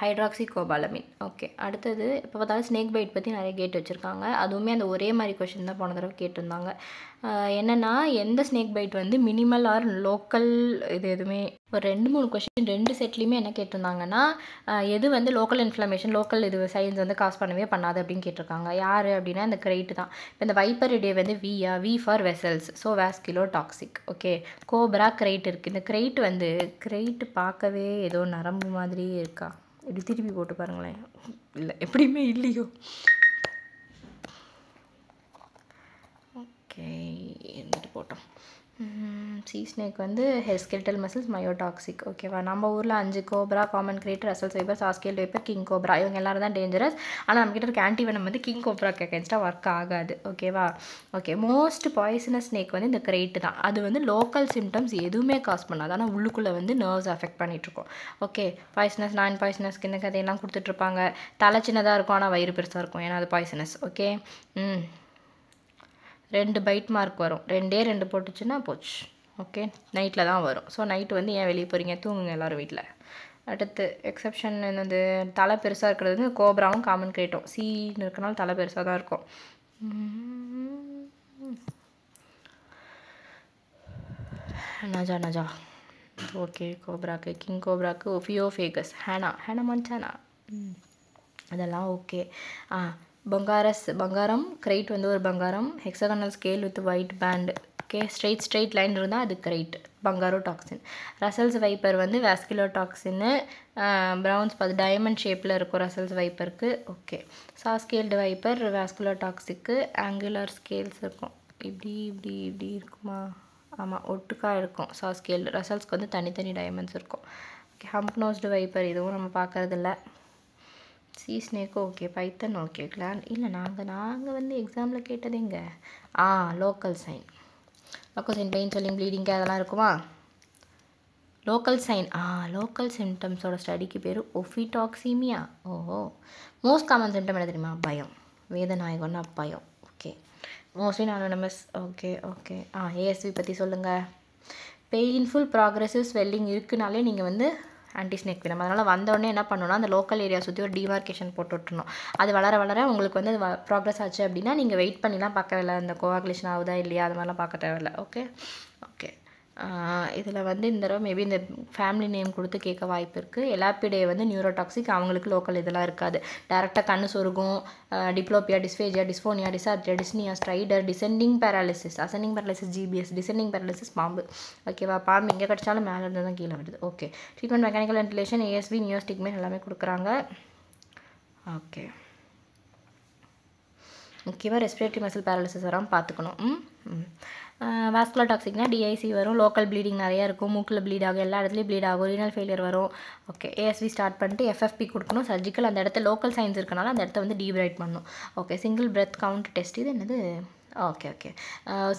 ஹைட்ராக்சி கோபாலமின். ஓகே, அடுத்தது இப்போ பார்த்தாலும் ஸ்னேக் பைட் பற்றி நிறைய கேட்டு வச்சுருக்காங்க. அதுவுமே அந்த ஒரே மாதிரி கொஸ்டின் தான் போன தடவை கேட்டிருந்தாங்க. என்னென்னா, எந்த ஸ்னேக் பைட் வந்து மினிமல் ஆர் லோக்கல், இது எதுவுமே ஒரு 2-3 கொஸ்டின் 2 செட்லேயுமே என்ன கேட்டிருந்தாங்கன்னா, எது வந்து லோக்கல் இன்ஃப்ளமேஷன், லோக்கல் இது சைன்ஸ் வந்து காஸ் பண்ணவே பண்ணாது அப்படின்னு கேட்டிருக்காங்க. யார் அப்படின்னா இந்த கிரைட்டு தான். இப்போ இந்த வைப்பர் இடே வந்து V for vessels, so vasculotoxic. Okay, cobra krait இருக்குது. இந்த கிரைட் வந்து கிரைட்டு பார்க்கவே ஏதோ நரம்பு மாதிரியே இருக்கா? இப்படி திருப்பி போட்டு பாருங்களேன். இல்லை, எப்படியுமே இல்லையோ. ஓகே, இருந்துட்டு போட்டோம். சீ ஸ்னேக் வந்து ஹெஸ்கெல்டல் மசில்ஸ், மயோடாக்சிக். ஓகேவா? நம்ம ஊரில் 5 cobra, common krait, Russell's viper, saw scale viper, king cobra, இவங்க எல்லாரும் தான் டேஞ்சரஸ். ஆனால் நம்மக்கிட்ட இருக்க ஆன்டிவெனம் வந்து கிங் கோப்ராக்கு அகேன்ஸ்டாக ஒர்க் ஆகாது. ஓகேவா? ஓகே, மோஸ்ட் பாய்சனஸ் ஸ்னேக் வந்து இந்த கிரேட்டு தான். அது வந்து லோக்கல் சிம்டம்ஸ் எதுவுமே காஸ் பண்ணாது, ஆனால் உள்ளுக்குள்ளே வந்து நர்வ்ஸ் அஃபெக்ட் பண்ணிகிட்ருக்கோம். ஓகே, பாய்சனஸ், நான் பாய்சனஸ்க்கு இந்த கதையெல்லாம் கொடுத்துட்ருப்பாங்க. தலை சின்னதாக இருக்கும், ஆனால் வயிறு பெருசாக இருக்கும், ஏன்னா அது பாய்சனஸ். ஓகே. 2 பைட் மார்க் வரும், 2 போட்டுச்சுன்னா போச்சு. ஓகே, நைட்டில் தான் வரும். ஸோ நைட்டு வந்து ஏன் வெளியே போகிறீங்க? தூங்குங்க எல்லோரும் வீட்டில். அடுத்து எக்ஸப்ஷன் என்னது? தலை பெருசாக இருக்கிறது வந்து கோப்ராவும் காமன் கிரேட்டும். சீன்னு இருக்கனால தலை பெருசாக தான் இருக்கும். நஜா ஓகே, கோப்ராக்கு கிங் கோப்ராக்கு ஒஃபியோஃபேகஸ், ஹேனா மன்சானா, அதெல்லாம் ஓகே. பங்காரம் கிரைட் வந்து ஒரு பங்காரம், hexagonal scale with white band. Okay, straight line இருந்தால் அது krait, bungarotoxin. Russell's viper வந்து வாஸ்குலோ டாக்ஸின்னு. ப்ரௌன்ஸ் பார்த்து டைமண்ட் ஷேப்பில் இருக்கும் ரசல்ஸ் வைப்பருக்கு. ஓகே, சாஸ்கேல்டு வைப்பர் வாஸ்குலோ டாக்ஸிக்கு. ஆங்குலர் ஸ்கேல்ஸ் இருக்கும், இப்படி இருக்குமா? ஆமாம், ஒட்டுக்காக இருக்கும். சாஸ்கேல்டு ரசல்ஸ்க்கு வந்து தனித்தனி டைமண்ட்ஸ் இருக்கும். ஓகே, ஹம்ப் நோஸ்டு வைப்பர், இதுவும் நம்ம பார்க்குறதில்ல. சீ ஸ்னேக் ஓகே, பைத்தன் ஓகே, கிளாண்ட் இல்லை. நாங்கள் வந்து எக்ஸாமில் கேட்டது எங்கே? லோக்கல் சைன் பெயின், சொல்லிங், ப்ளீடிங்கு அதெல்லாம் இருக்குமா? லோக்கல் சைன், லோக்கல் சிம்டம்ஸோட ஸ்டடிக்கு பேர் ஒஃபிடாக்சிமியா. ஓஹோ, மோஸ்ட் காமன் சிம்டம் என்ன தெரியுமா? பயம், வேதநாயகம்னா பயம். Okay, mostly anonymous. Okay. ASV பற்றி சொல்லுங்கள். பெயின்ஃபுல் ப்ராக்ரெசிவ் ஸ்வெல்லிங் இருக்குனாலே நீங்கள் வந்து ஆன்டி ஸ்னேக் வேணும். அதனால் வந்தோடனே என்ன பண்ணணும்னா, அந்த லோக்கல் ஏரியா சுற்றி ஒரு டிமார்க்கேஷன் போட்டு விட்டுருணும். அது வளர உங்களுக்கு வந்து ப்ராக்ரஸ் ஆச்சு அப்படின்னா நீங்கள் வெயிட் பண்ணிலாம் பார்க்க வேலை, அந்த கோஆகுலேஷன் ஆகுதா இல்லையா அது மாதிரிலாம் பார்க்க தேவையில்லை. ஓகே. இதில் வந்து இந்த தடவை மேபி இந்த ஃபேமிலி நேம் கொடுத்து கேட்க வாய்ப்பு இருக்குது. எலாப்பிடே வந்து நியூரோடாக்சிக், அவங்களுக்கு லோக்கல் இதெல்லாம் இருக்காது. டேரெக்டாக கண்ணு சொருகும், diplopia, dysphagia, dysphonia, dysarthria, dyspnoea, stridor, descending paralysis, ascending paralysis GBS, descending paralysis பாம்பு. ஓகேவா? பாம்பு எங்கே கிடச்சாலும் மேலே இருந்து தான் கீழே வருது. Okay, treatment mechanical ventilation, ASV, neostigmine எல்லாமே கொடுக்குறாங்க. ஓகே, முக்கியமாக ரெஸ்பிரேட்டரி மசில் பேரலிசிஸ் வராமல் பார்த்துக்கணும். வாஸ்குலர் டாக்ஸிக்னா டிஐசி வரும், லோக்கல் ப்ளீடிங் நிறையா இருக்கும், மூக்கில் ப்ளீட் ஆகும், எல்லா இடத்துலையும் ப்ளீட் ஆகும், ரீனல் ஃபெயிலியர் வரும். ஓகே, ஏஎஸ்வி ஸ்டார்ட் பண்ணிட்டு எஃப்எஃப்பி கொடுக்கணும். சர்ஜிக்கல் அந்த இடத்துல லோக்கல் சைன்ஸ் இருக்கனால அந்த இடத்த வந்து டீப்ரைட் பண்ணணும். Okay, single breath count test. இது என்னது? ஓகே.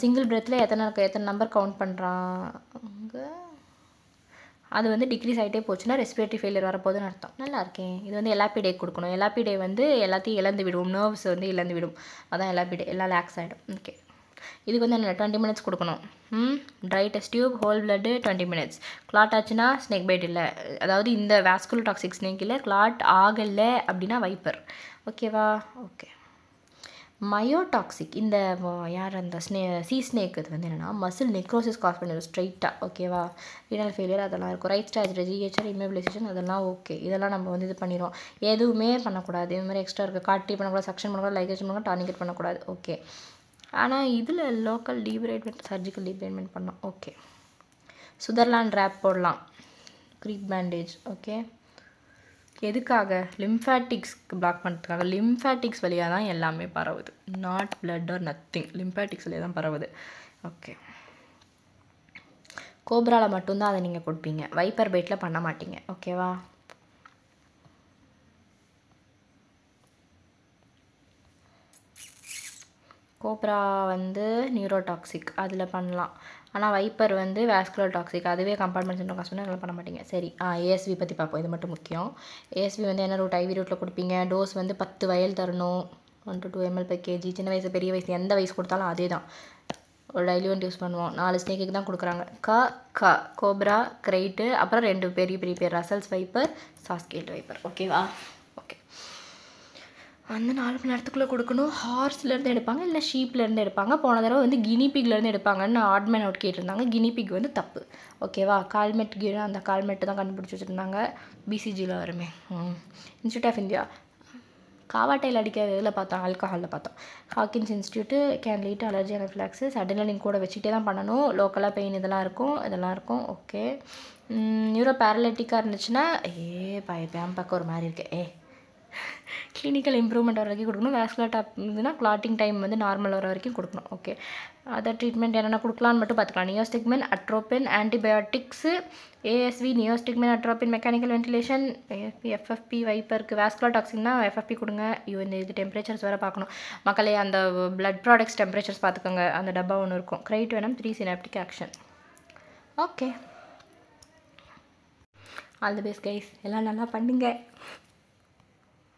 சிங்கிள் பிரெத்தில் எத்தனை நம்பர் கவுண்ட் பண்ணுறாங்க, அது வந்து டிக்ரீஸ் ஆகிட்டே போச்சுன்னா ரெஸ்பிரேட்டரி ஃபெயிலியர் வரப்போகுதுன்னு அர்த்தம். நல்லா இருக்கேன். இது வந்து எலாபிடே கொடுக்கணும். எலாபிடே வந்து எல்லாத்தையும் இழந்து விடும், நர்வ்ஸ் வந்து இழந்து விடும். அதான் எலாபிடே, எல்லாம் லேக்ஸ் ஆகிடும். ஓகே, இதுக்கு வந்து என்ன 20 மினிட்ஸ் கொடுக்கணும். Dry test tube, whole blood 20 minutes. Clot ஆச்சுன்னா ஸ்னேக் பைட் இல்லை, அதாவது இந்த வாஸ்குலர் டாக்ஸிக் ஸ்னேக் இல்லை, கிளாட் ஆகலை அப்படின்னா வைப்பர். ஓகேவா? ஓகே. மயோடாக்சிக் இந்த யார் அந்த சி ஸ்னேக், இது வந்து என்னென்னா மசில் நெக்ரோசிஸ் காஸ் பண்ணிடும் ஸ்ட்ரைட்டாக. ஓகேவா? ரீனல் ஃபெயிலியர் அதெல்லாம் இருக்கும். ரைட் ஸ்ட்ராஜரி, ஜிஹெச்ஆர், இம்மோபிலைசேஷன் அதெல்லாம் ஓகே. இதெல்லாம் நம்ம வந்து இது பண்ணிடுவோம். எதுவுமே பண்ணக்கூடாது. இது மாதிரி எக்ஸ்ட்ரா இருக்குது, காட்டி பண்ணக்கூடாது, சக்ஷன் பண்ணக்கூடாது, லைகேஷன் பண்ணக்கூடாது, டார்னிகேட் பண்ணக்கூடாது. ஓகே. ஆனால் இதில் லோக்கல் டீப்ரைட்மெண்ட், சர்ஜிக்கல் டீப்ரைட்மெண்ட் பண்ணோம். ஓகே. சுதர்லாண்ட் ரேப் போடலாம், க்ரீப் பேண்டேஜ். ஓகே, எதுக்காக? லிம்ஃபேட்டிக்ஸ்க்கு பிளாக் பண்ணுறதுக்காக. லிம்ஃபேட்டிக்ஸ் வழியாக தான் எல்லாமே பரவுது, not blood or nothing, lymphatics வழியாக தான் பரவுது. ஓகே. கோப்ராவில் மட்டும்தான் அதை நீங்கள் கொடுப்பீங்க, வைப்பர் பைட்டில் பண்ண மாட்டீங்க. ஓகேவா? கோப்ரா வந்து நியூரோடாக்சிக், அதில் பண்ணலாம். ஆனால் வைப்பர் வந்து வாஸ்குலர் டாக்ஸிக், அதுவே கம்பார்ட்மெண்ட் சிண்ட்ரோம் காஸ் பண்ணி அதெல்லாம் பண்ண மாட்டீங்க. சரி, ஏஎஸ்வி பற்றி பார்ப்போம். இது மட்டும் முக்கியம். ஏஎஸ்வி வந்து என்ன ரூட்? ஐவி ரூட்டில் கொடுப்பீங்க. டோஸ் வந்து 10 வயல் தரணும், 1 to 2 ml/kg. சின்ன வயசு பெரிய வயசு எந்த வயசு கொடுத்தாலும் அதே தான். ஒரு டைல்யூவன்ட் யூஸ் பண்ணுவோம். 4 ஸ்னேக்கு தான் கொடுக்குறாங்க. கோப்ரா, கிரைட்டு, அப்புறம் 2 பெரிய பேர் ரசல்ஸ் வைப்பர், சாஸ்கேட் வைப்பர். ஓகேவா? ஓகே. வந்து 4 மணி நேரத்துக்குள்ளே கொடுக்கணும். ஹார்ஸ்லேருந்து எடுப்பாங்க, இல்லை ஷீப்லேருந்து எடுப்பாங்க. போன தடவை வந்து கினிபிக்லேருந்து எடுப்பாங்கன்னு ஆட்மேன் அவுட் கேட்டிருந்தாங்க. கினிபிக் வந்து தப்பு. ஓகேவா? கால்மெட் கீழே அந்த கால்மெட்டு தான் கண்டுபிடிச்சி வச்சுருந்தாங்க. பிசிஜியில் வருமே. இன்ஸ்டியூட் ஆஃப் இந்தியா காவாட்டையில் அடிக்கிற இதில் பார்த்தோம், ஆல்கஹாலில் பார்த்தோம். Hawkins institute can lead allergy anaphylaxis. Adrenaline கூட வச்சுட்டே தான் பண்ணணும். லோக்கலாக பெயின் இதெல்லாம் இருக்கும். ஓகே. நியூரோ பேரலைட்டிக்காக இருந்துச்சுன்னா பக்கம் ஒரு மாதிரி இருக்கு. கிளினிக்கல் இம்ப்ரூவ்மெண்ட் வர வரைக்கும் கொடுக்கணும். வாஸ்குலர் டாப் இருந்துன்னா கிளாட்டிங் டைம் வந்து நார்மல் வர வரைக்கும் கொடுக்கணும். ஓகே. அதர் ட்ரீட்மெண்ட் என்னென்ன கொடுக்கலான்னு மட்டும் பார்த்துக்கலாம். Neostigmine, atropine, antibiotics, ASV, neostigmine, atropine, mechanical ventilation, FFP வைப்பருக்கு. வாஸ்குலர் டாக்ஸிக்னா எஃப்எஃப்பி கொடுங்க. இது டெம்பரேச்சர்ஸ் வேறு பார்க்கணும். மக்களே அந்த பிளட் ப்ராடக்ட்ஸ் டெம்பரேச்சர்ஸ் பார்த்துக்கோங்க. அந்த டப்பா ஒன்று இருக்கும். கிரைட் வேணும், 3 synaptic action. Okay, all the best guys, எல்லாம் நல்லா பண்ணுங்க.